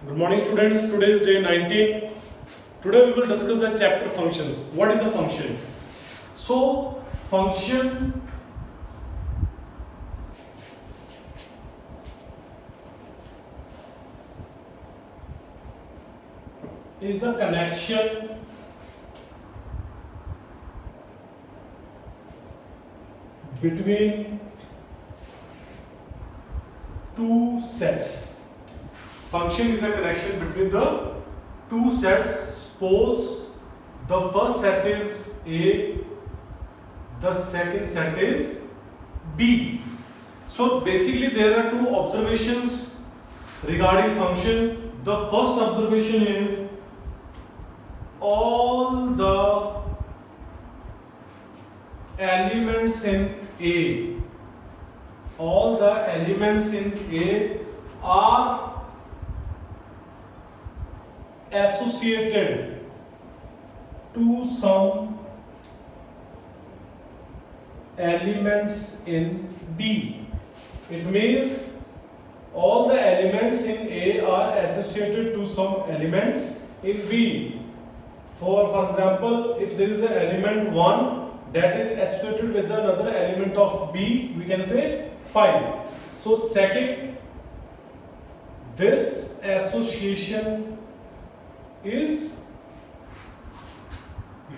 Good morning students, today is day 19. Today we will discuss the chapter functions. What is a function? So, function is a connection between two sets. Function is a connection between the two sets. Suppose the first set is A, the second set is B. So basically there are two observations regarding function. The first observation is all the elements in A, all the elements in A are associated to some elements in B. It means all the elements in A are associated to some elements in B. For example, if there is an element 1 that is associated with another element of B, we can say 5. So second, this association is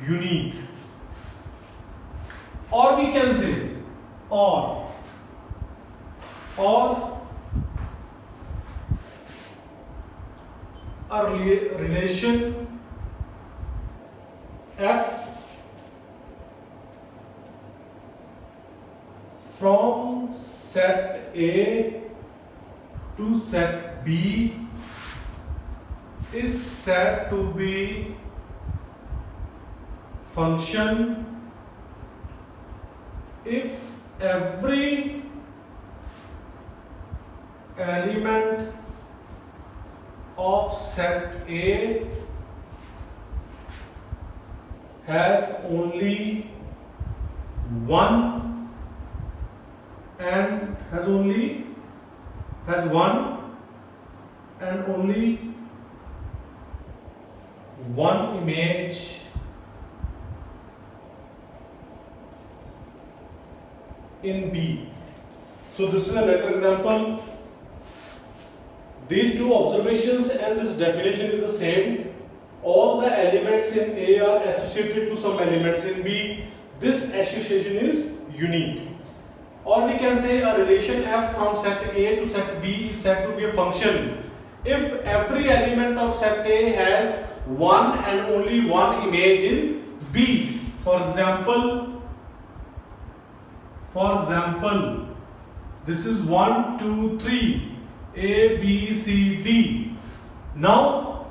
unique, or we can say or a relation F from set A to set B is said to be function if every element of set A has only one and only one image in B. So this is another example. These two observations and this definition is the same. All the elements in A are associated to some elements in B. This association is unique. Or we can say a relation F from set A to set B is said to be a function if every element of set A has one and only one image in B. For example, this is 1, 2, 3, A, B, C, D. Now,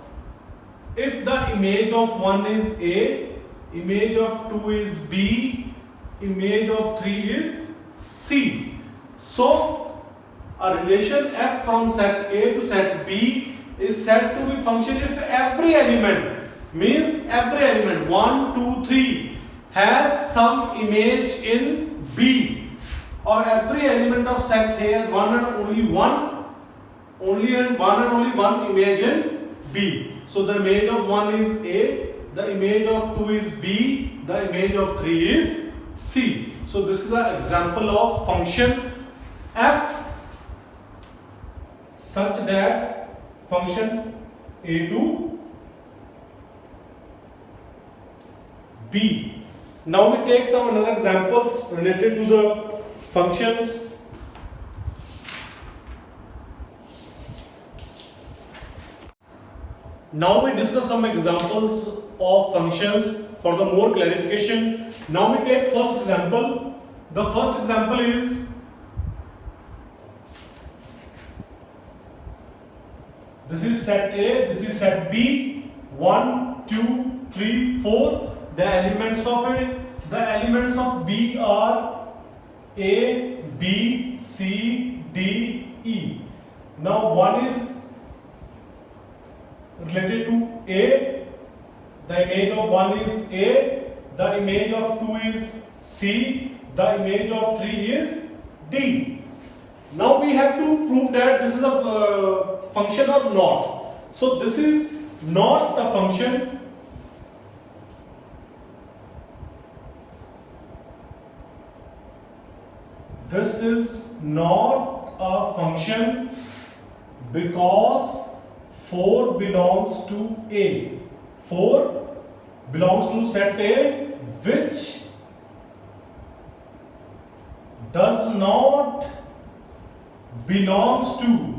if the image of 1 is A, image of 2 is B, image of 3 is C. So, a relation F from set A to set B is said to be function if every element, means every element 1, 2, 3 has some image in B, or every element of set A has one and only one image in B. So the image of 1 is A, the image of 2 is B, the image of 3 is C. So this is an example of function F such that function A to B. Now we take some another examples related to the functions. Now we discuss some examples of functions for the more clarification. Now we take first example. The first example is this is set A, this is set B, 1, 2, 3, 4. The elements of B are A, B, C, D, E. Now 1 is related to A, the image of 1 is A, the image of 2 is C, the image of 3 is D. Now we have to prove that this is a function or not. So this is not a function. This is not a function because 4 belongs to A. 4 belongs to set A, which does not belongs to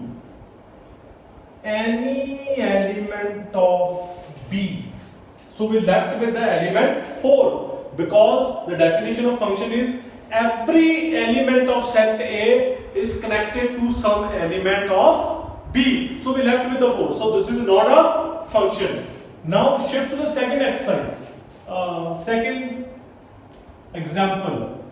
any element of B. So we left with the element 4 because the definition of function is every element of set A is connected to some element of B. So we left with the 4. So this is not a function. Now shift to the second exercise. Second example.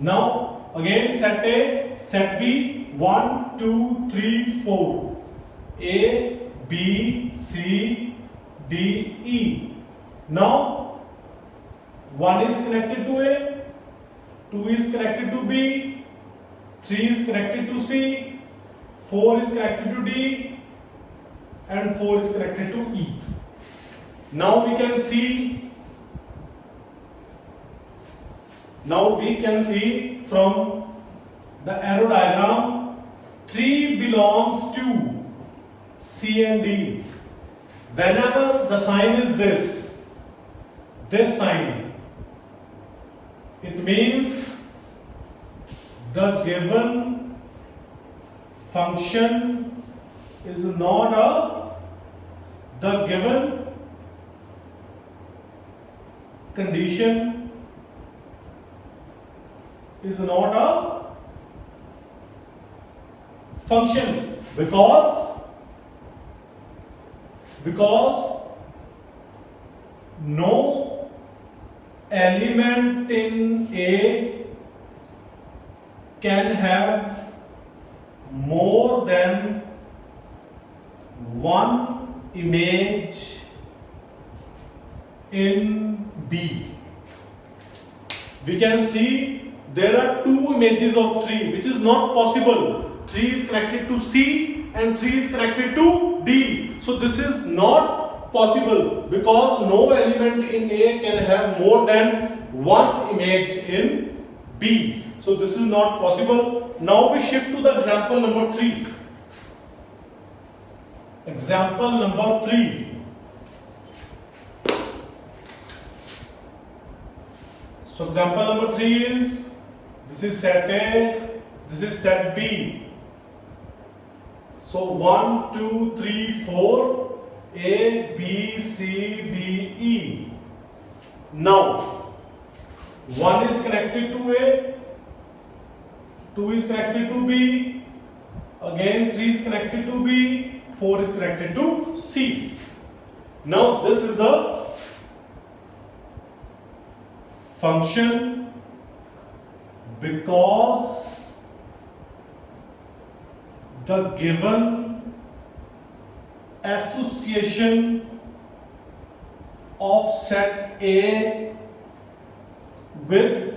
Now again set A, set B, 1, 2, 3, 4. A, B, C, D, E. Now 1 is connected to A, 2 is connected to B, 3 is connected to C, 4 is connected to D, and 4 is connected to E. Now we can see from the arrow diagram 3 belongs to C and D. Whenever the sign is this sign, it means the given function is not the given condition is not a function because no element in A can have more than one image in B. We can see there are two images of 3, which is not possible. 3 is connected to C and 3 is connected to D. So this is not possible because no element in A can have more than one image in B. So this is not possible. Now we shift to the example number 3. Example number 3. So example number 3 is, this is set A, this is set B. So 1, 2, 3, 4, A, B, C, D, E. Now 1 is connected to A, 2 is connected to B, again 3 is connected to B, 4 is connected to C. Now this is a function because the given association of set A with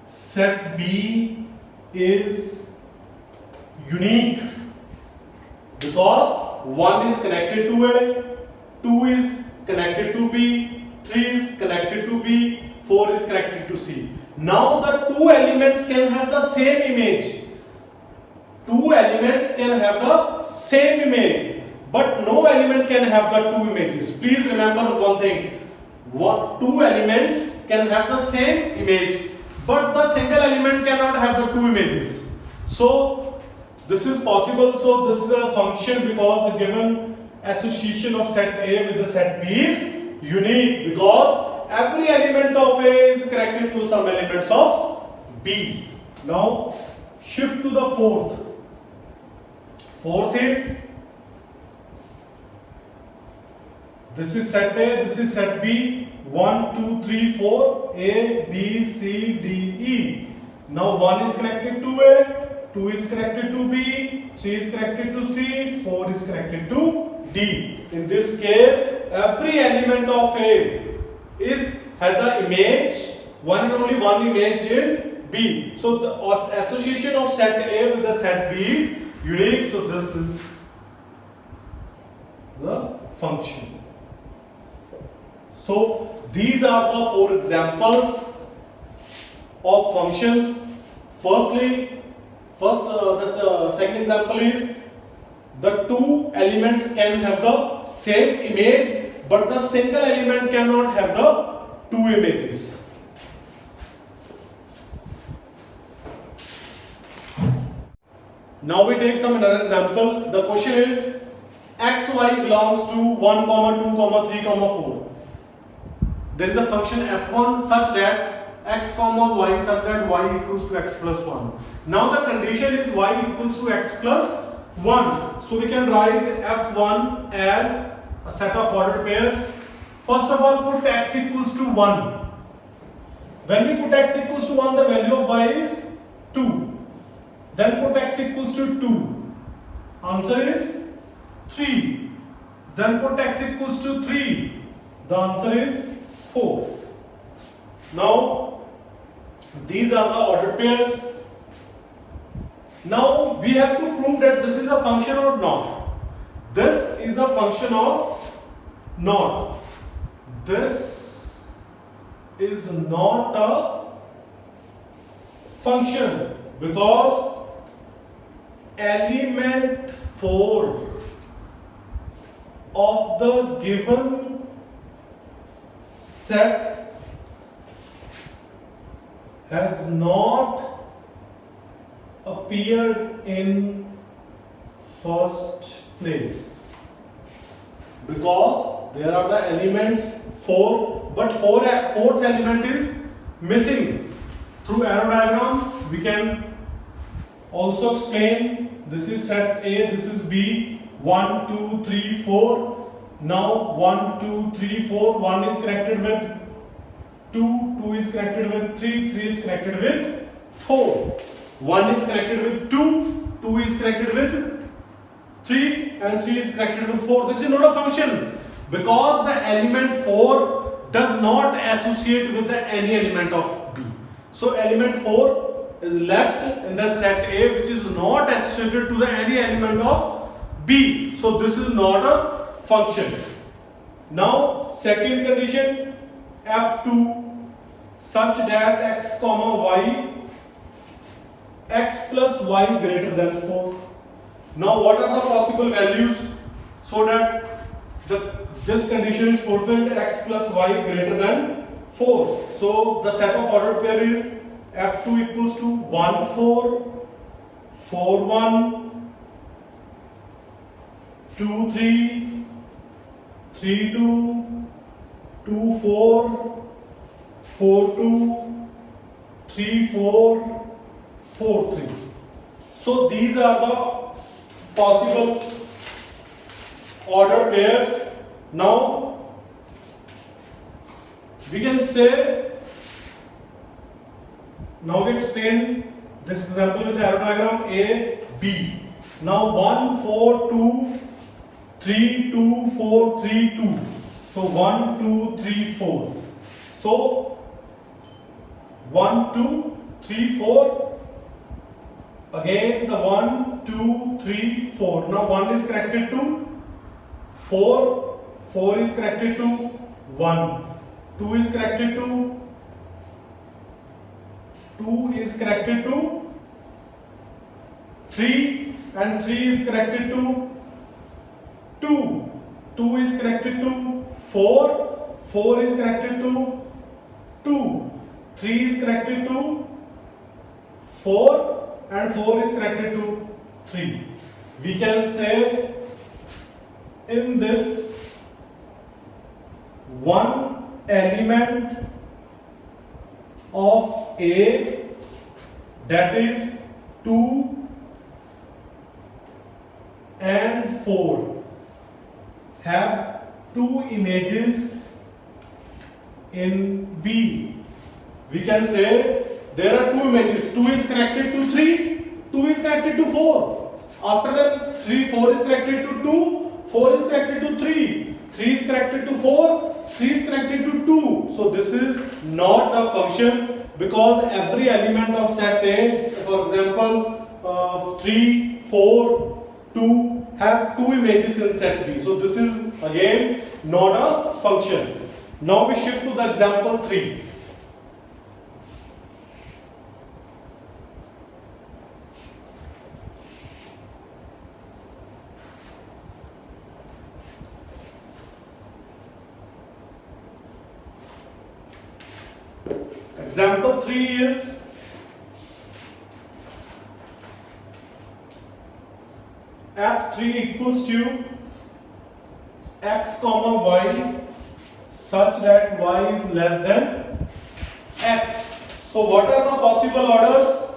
set B is unique because 1 is connected to A, 2 is connected to B, 3 is connected to B, 4 is connected to C. Now the two elements can have the same image. Two elements can have the same image, but no element can have the two images. Please remember one thing. Two elements can have the same image, but the single element cannot have the two images. So this is possible. So this is a function because the given association of set A with the set B is unique because every element of A is connected to some elements of B. Now shift to the fourth. Fourth is, this is set A, this is set B. 1, 2, 3, 4, A, B, C, D, E. Now 1 is connected to A, 2 is connected to B, 3 is connected to C, 4 is connected to D. In this case, every element of A has an image, one and only one image in B. So the association of set A with the set B is unique, so this is the function. So these are the 4 examples of functions. The second example is the 2 elements can have the same image, but the single element cannot have the 2 images. Now we take some another example. The question is x, y belongs to 1, 2, 3, 4. There is a function f1 such that x, y such that y equals to x plus 1. Now the condition is y equals to x plus 1. So we can write f1 as a set of ordered pairs. First of all, put x equals to 1. When we put x equals to 1, the value of y is 2. Then put x equals to 2. Answer is 3. Then put x equals to 3. The answer is 4. Now these are the ordered pairs. Now we have to prove that this is a function or not. This is a function of not. This is not a function because element 4 of the given set has not appeared in first place, because there are the elements 4, but fourth element is missing. Through arrow diagram we can also explain. This is set A, this is B, 1, 2, 3, 4. Now 1, 2, 3, 4, 1 is connected with 2, 2 is connected with 3, 3 is connected with 4. 1 is connected with 2, 2 is connected with 3, and 3 is connected with 4. This is not a function because the element 4 does not associate with any element of B. So element 4 is left in the set A, which is not associated to any element of B. So this is not a function. Now second condition, f2 such that x, y, x plus y greater than 4. Now what are the possible values so that this condition is fulfilled? X plus y greater than 4. So the set of ordered pair is f2 equals to 1, 4, 4, 1, 2, 3, 3, 2, 2, 4, 4, 2, 3, 4, 4, 3. So these are the possible ordered pairs. Now we can say, now we explain this example with the arrow diagram A, B. Now 1, 4, 2, 3, 2, 4, 3, 2. So 1, 2, 3, 4. So 1, 2, 3, 4. Again the 1, 2, 3, 4. Now 1 is connected to 4, 4 is connected to 1, 2 is connected to 2 is connected to 3, and 3 is connected to 2, 2 is connected to 4, 4 is connected to 2, 3 is connected to 4, and 4 is connected to 3. We can say in this one element of A, that is 2 and 4, have 2 images in B. We can say there are 2 images. 2 is connected to 3, 2 is connected to 4. After that 4 is connected to 2, 4 is connected to 3, 3 is connected to 4, 3 is connected to 2. So this is not a function because every element of set A, for example 3, 4, 2 have two images in set B. So this is again not a function. Now we shift to the example 3. Example 3 is f3 equals to x comma y such that y is less than x. So what are the possible orders?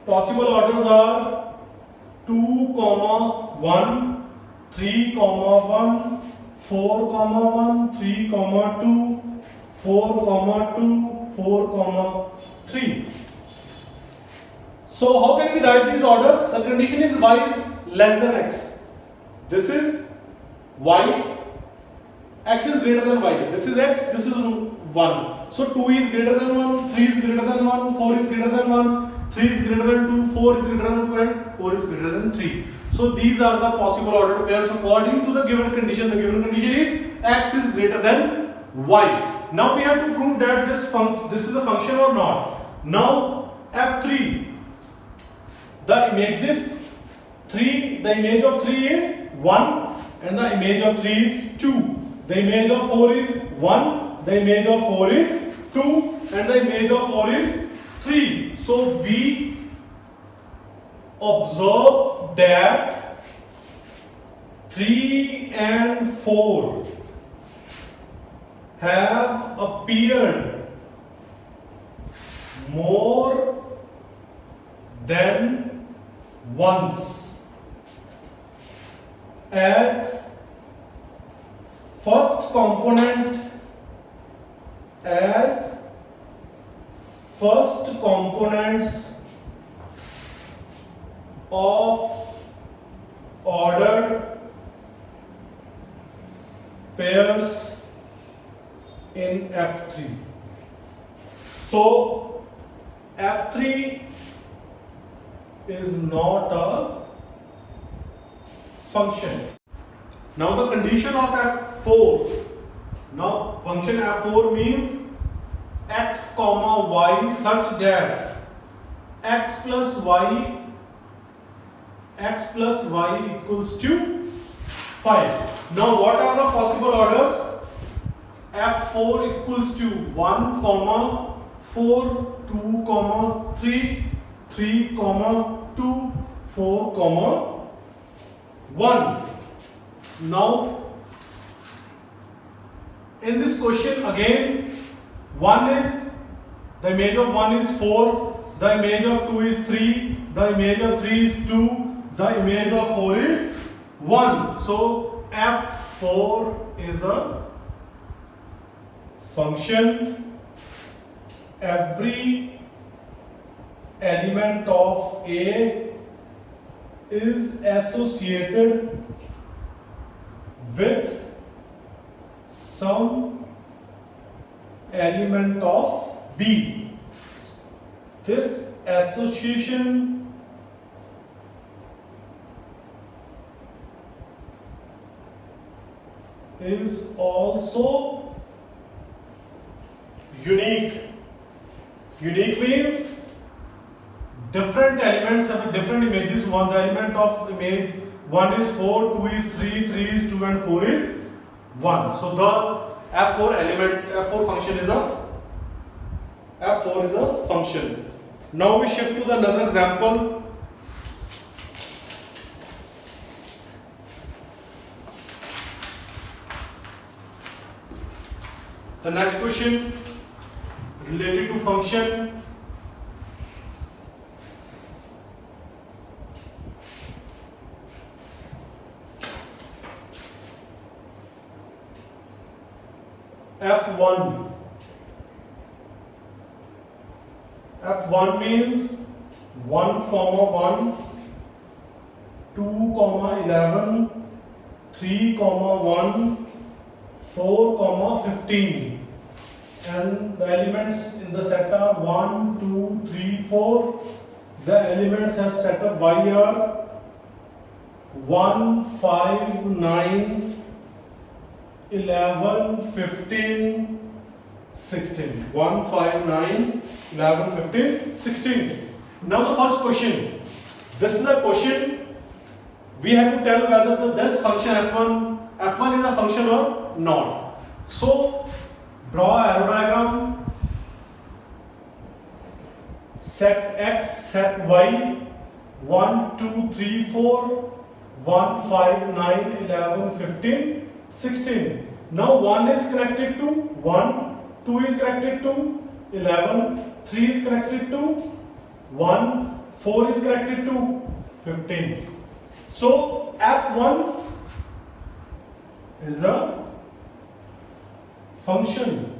Possible orders are 2 comma 1, 3 comma 1, 4 comma 1, 3 comma 2, 4 comma 2, 4 comma 3. So how can we write these orders? The condition is y is less than x. This is y. X is greater than y. This is x. This is 1. So 2 is greater than 1. 3 is greater than 1. 4 is greater than 1. 3 is greater than 2. 4 is greater than 2. And 4 is greater than 3. So these are the possible ordered pairs according to the given condition. The given condition is x is greater than y. Now we have to prove that this is a function or not. Now f3. The image of 3 is 1 and the image of 3 is 2. The image of 4 is 1, the image of 4 is 2 and the image of 4 is 3. So we observe that 3 and 4 have appeared more than once as first components of ordered pairs in F3. So F3 is not a function. Now the condition of F4. Now function F4 means x comma y such that x plus y equals to 5. Now what are the possible orders? F4 equals to 1 comma 4, 2 comma 3, 3 comma 2, 4 comma 1. Now in this question again, the image of 1 is 4, the image of 2 is 3, the image of 3 is 2, the image of 4 is 1. So F4 is a function. Every element of A is associated with some element of B. This association is also unique. Unique means different elements have different images. The element of image 1 is 4, 2 is 3, 3 is 2 and 4 is 1. So the F4 function is a function. Now we shift to the another example. The next question related to function. F1. F1 means 1 comma 1, 2 comma 11, 3 comma 1, 4 comma 15, and the elements in the set are 1, 2, 3, 4. The elements have set of y are 1, 5, 9, 11, 15, 16. 1, 5, 9, 11, 15, 16. Now the first question. This is a question. We have to tell whether this function f1 is a function or not. So draw arrow diagram. Set x, set y. 1, 2, 3, 4. 1, 5, 9, 11, 15, 16. Now 1 is connected to 1, 2 is connected to 11, 3 is connected to 1, 4 is connected to 15. So f1 is a function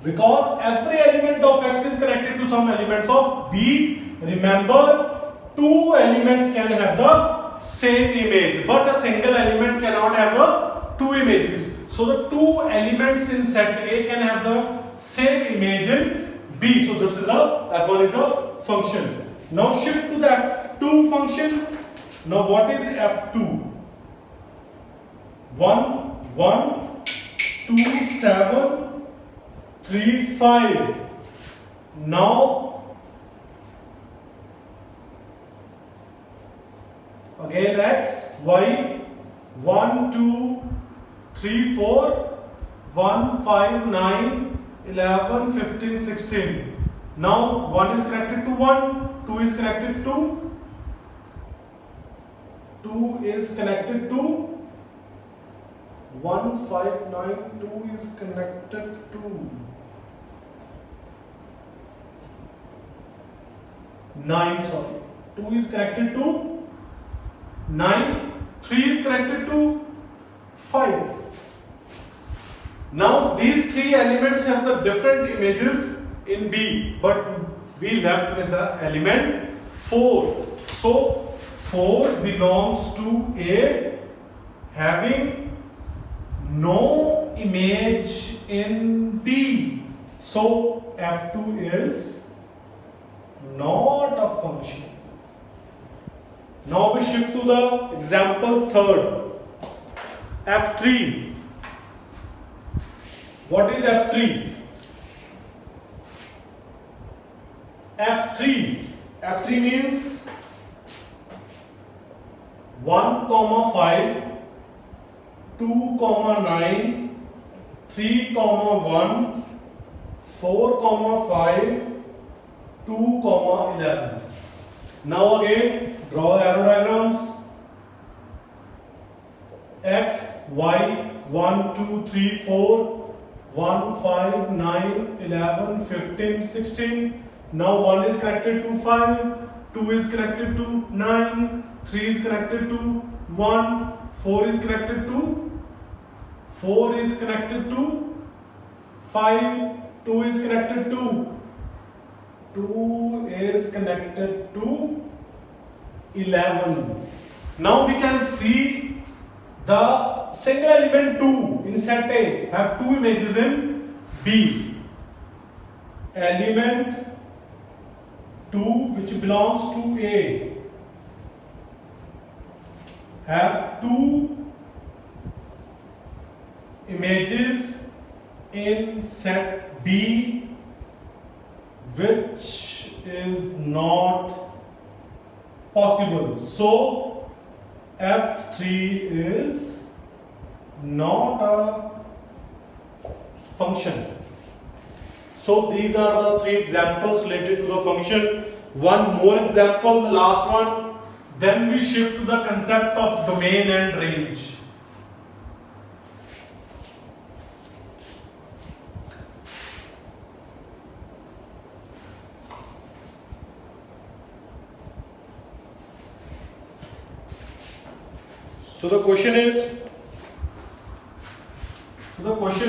because every element of x is connected to some elements of B. Remember, two elements can have the same image, but a single element cannot have the two images. So the two elements in set A can have the same image in B. So this is f1 is a function. Now shift to the f2 function. Now what is f2? 1, 1, 2, 7, 3, 5. Now again x, y, 1, 2, 3, 4, 1, 5, 9, 11, 15, 16. Now 1 is connected to 1, 2 is connected to 2 is connected to 1, 5, 9, 2 is connected to 9, sorry. 2 is connected to 9, 3 is connected to 5. Now these three elements have the different images in B, but we left with the element 4. So 4 belongs to A having no image in B. So f2 is not a function. Now we shift to the example third. F3. What is F3? F3 means 1, 5, 2, 9, 3, 1, 4, 5, 2, 11. Now again draw the arrow diagrams. X, Y, 1, 2, 3, 4, 1, 5, 9, 11, 15, 16. Now 1 is connected to 5, 2 is connected to 9, 3 is connected to 1, 4 is connected to 5, 2 is connected to 2 is connected to 11. Now we can see the single element 2 in set A have two images in B. Element 2 which belongs to A have two images in set B, which is not possible. So F3 is not a function. So these are the three examples related to the function. One more example, the last one. Then we shift to the concept of domain and range. So the question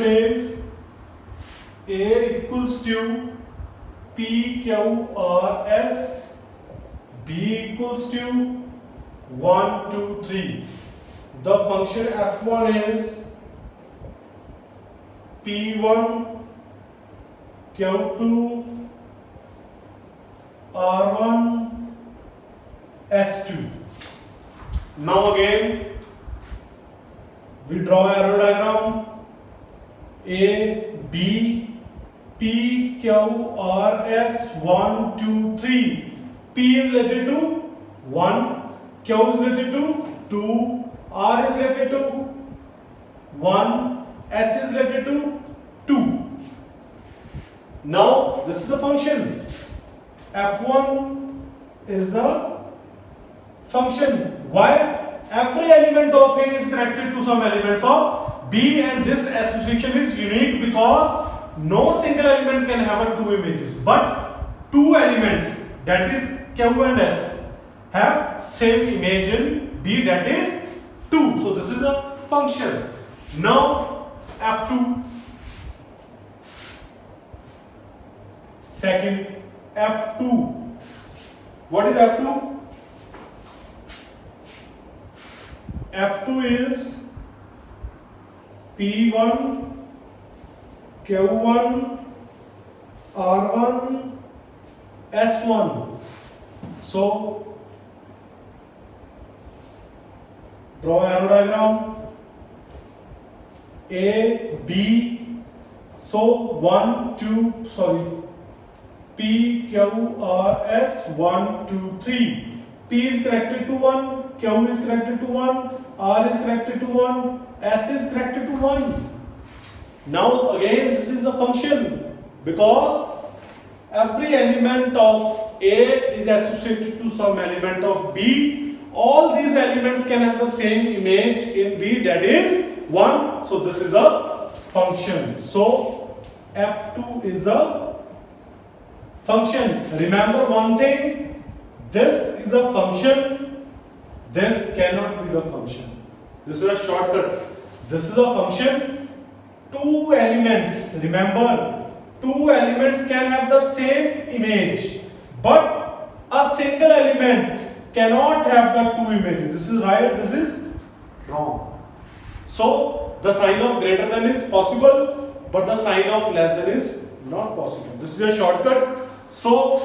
is A equals to P, Q, R, S, B equals to 1, 2, 3. The function f1 is P1, Q2, R1, S2. Now again, we draw arrow diagram. A, B, P, Q, R, S, 1, 2, 3. P is related to 1, Q is related to 2, R is related to 1, S is related to 2. Now this is a function. F1 is the function. Why? Every element of A is connected to some elements of B, and this association is unique because no single element can have two images, but two elements, that is Q and S, have same image in B, that is 2. So this is a function. Now F2. Second, F2. What is F2? F2 is P1, Q1, R1, S1. So draw arrow diagram. A, B. So P, Q, R, S, 1, 2, 3. P is connected to 1, Q is connected to 1, R is connected to 1, S is connected to 1. Now again this is a function because every element of A is associated to some element of B. All these elements can have the same image in B, that is 1. So this is a function. So F2 is a function. Remember one thing, this is a function, this cannot be the function. This is a shortcut. This is a function. Two elements, remember, two elements can have the same image, but a single element cannot have the two images. This is right, this is wrong. So the sign of greater than is possible, but the sign of less than is not possible. This is a shortcut. So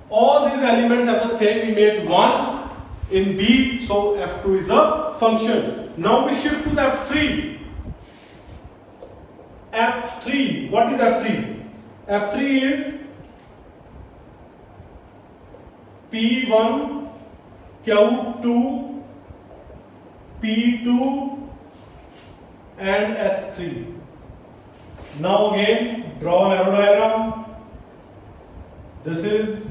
all these elements have the same image 1 in B, so F2 is a function. Now we shift to the F3. F3, what is F3? F3 is P1, Q2, P2 and S3. Now again draw arrow diagram. This is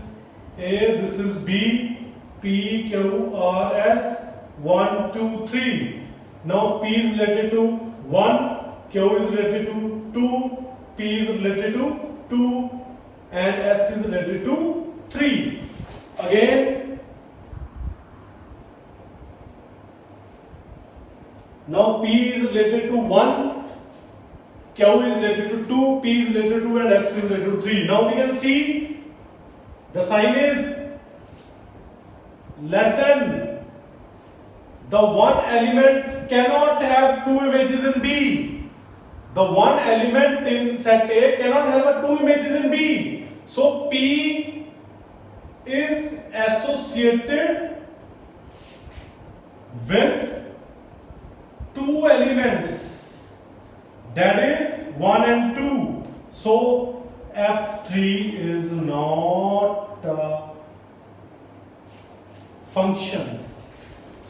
A, this is B, P, Q, R, S, 1, 2, 3. Now P is related to 1, Q is related to 2, P is related to 2 and S is related to 3. Again, now P is related to 1, Q is related to 2, P is related to 2 and S is related to 3. Now we can see the sign is less than. The one element cannot have two images in B. The one element in set A cannot have two images in B. So P is associated with two elements, that is 1 and 2. So F3 is not a function.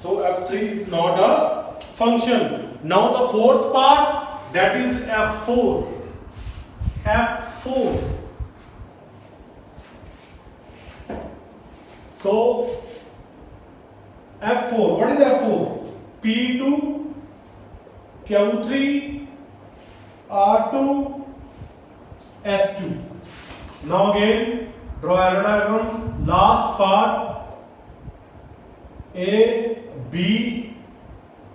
So F3 is not a function. Now the fourth part, that is F4. F4. So F4, what is F4? P2, Q3, R2, S2. Now again draw arrow diagram. Last part, A, B,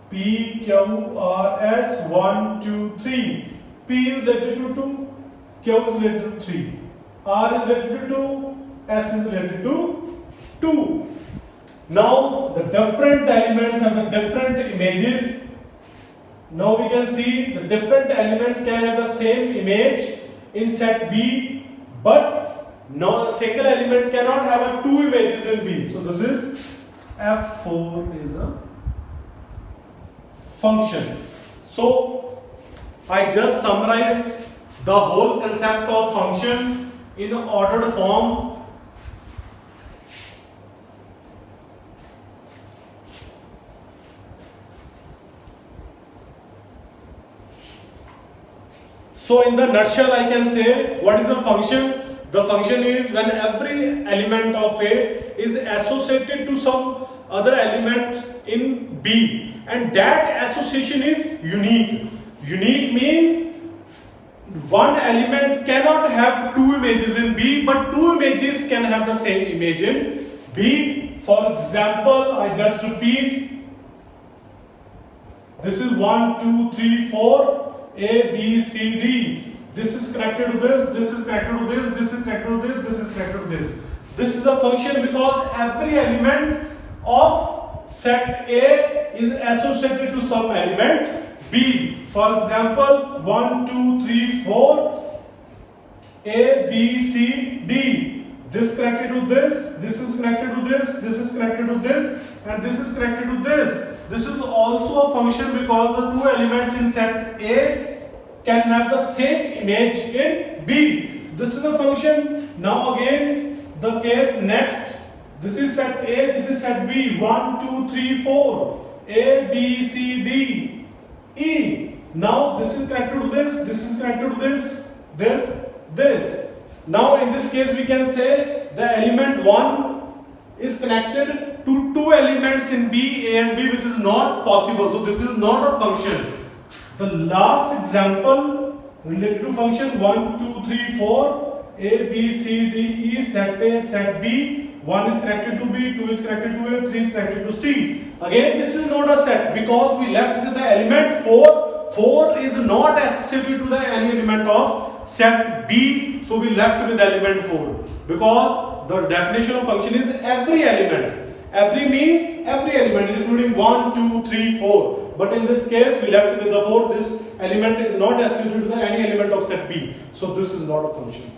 P, Q, R, S, 1, 2, 3. P is related to 2, Q is related to 3, R is related to 2, S is related to 2. Now the different elements have the different images. Now we can see the different elements can have the same image in set B, but no single element cannot have two images in B. So this is F4 is a function. So I just summarize the whole concept of function in ordered form. So in the nutshell, I can say what is a function? The function is when every element of A is associated to some other element in B, and that association is unique. Unique means one element cannot have two images in B, but two images can have the same image in B. For example, I just repeat. This is 1, 2, 3, 4. A, B, C, D. This is connected to this, this is connected to this, this is connected to this, this is connected to this. This is a function because every element of set A is associated to some element B. For example, 1, 2, 3, 4. A, B, C, D. This connected to this is connected to this is connected to this, and this is connected to this. This is also a function because the two elements in set A can have the same image in B. This is a function. Now again the case next. This is set A, this is set B. 1, 2, 3, 4. A, B, C, D, E. Now this is connected to this is connected to this. Now in this case we can say the element 1 is connected to two elements in B, A and B, which is not possible. So this is not a function. The last example related to function 1, 2, 3, 4. A, B, C, D, E, set A, set B. 1 is connected to B, 2 is connected to A, 3 is connected to C. Again, this is not a set because we left with the element 4. 4 is not associated to the any element of set B. So we left with element 4 because the definition of function is every element. Every means every element including 1, 2, 3, 4. But in this case we left with the 4. This element is not associated to the any element of set B. So this is not a function.